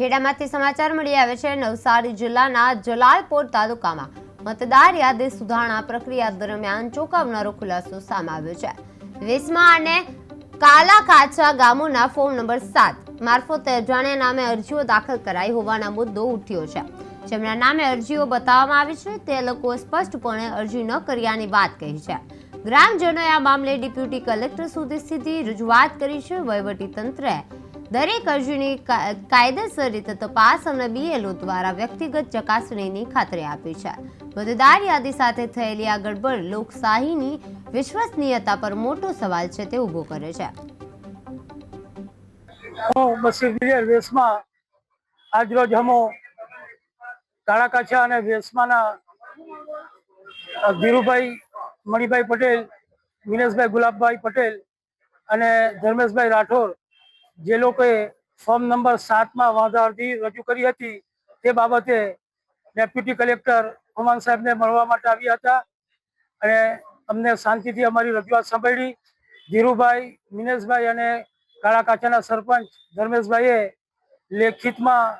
ખેડામાંથી સમાચાર મળી આવે છે। નવસારી જિલ્લાના જલાલપોર તાલુકામાં મતદાર યાદી સુધારણા પ્રક્રિયા દરમિયાન ચોંકાવનારો ખુલાસો સામે આવ્યો છે। વેસમા અને કાલાકાચા ગામોના ફોર્મ નંબર 7 મારફતે અજાણ્યા નામે અરજીઓ દાખલ કરાઈ હોવાના મુદ્દો ઉઠ્યો છે। જેમના નામે અરજીઓ બતાવવામાં આવી છે તે લોકો સ્પષ્ટપણે અરજી ન કર્યાની વાત કહી છે। ગ્રામજનોએ આ મામલે ડેપ્યુટી કલેક્ટર સુધી સીધી રજૂઆત કરી છે। વહીવટી તંત્રે દરેક અરજીની કાયદેસર રીતે તપાસ અને બીએલઓ દ્વારા વ્યક્તિગત ચકાસણીની ખાતરી આપી છે। મતદાર યાદી સાથે થયેલી આ ગડબડ લોકશાહીની વિશ્વસનીયતા પર મોટો સવાલ છે તે ઊભો કરે છે। હું બશીર દિલેર વેસમા આજરોજ હમો કાળાકાછા અને વેસમાના ધીરુભાઈ મણિભાઈ પટેલ, વિનેશભાઈ ગુલાબભાઈ પટેલ અને ધર્મેશભાઈ રાઠોડ જે લોકોએ ફોર્મ નંબર 7માં વાંધા અરજી રજૂ કરી હતી તે બાબતે ડેપ્યુટી કલેક્ટર ખુમાન સાહેબને મળવા માટે આવ્યા હતા અને અમને શાંતિથી અમારી રજૂઆત સાંભળી। ધીરુભાઈ, વિનેશભાઈ અને કાળાકાછાના સરપંચ ધર્મેશભાઈએ લેખિતમાં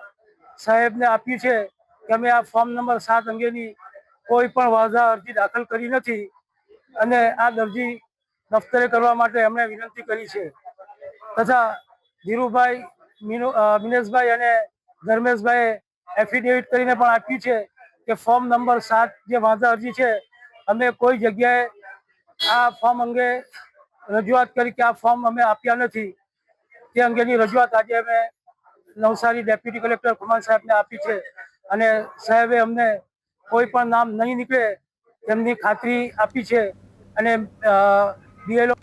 સાહેબને આપ્યું છે કે અમે આ ફોર્મ નંબર 7 અંગેની કોઈ પણ વાંધા અરજી દાખલ કરી નથી અને આ અરજી દફતરે કરવા માટે એમણે વિનંતી કરી છે। તથા ધીરુભાઈ, વિનેશભાઈ અને ધર્મેશભાઈએ એફિડેવિટ કરીને પણ આપ્યું છે કે ફોર્મ નંબર 7 જે વાંધા અરજી છે અમે કોઈ જગ્યાએ આ ફોર્મ અંગે રજૂઆત કરી કે આ ફોર્મ અમે આપ્યા નથી તે અંગેની રજૂઆત આજે અમે નવસારી ડેપ્યુટી કલેક્ટર ખુમાન સાહેબને આપી છે અને સાહેબે અમને કોઈ પણ નામ નહીં નીકળે તેમની ખાતરી આપી છે અને બીએલઓ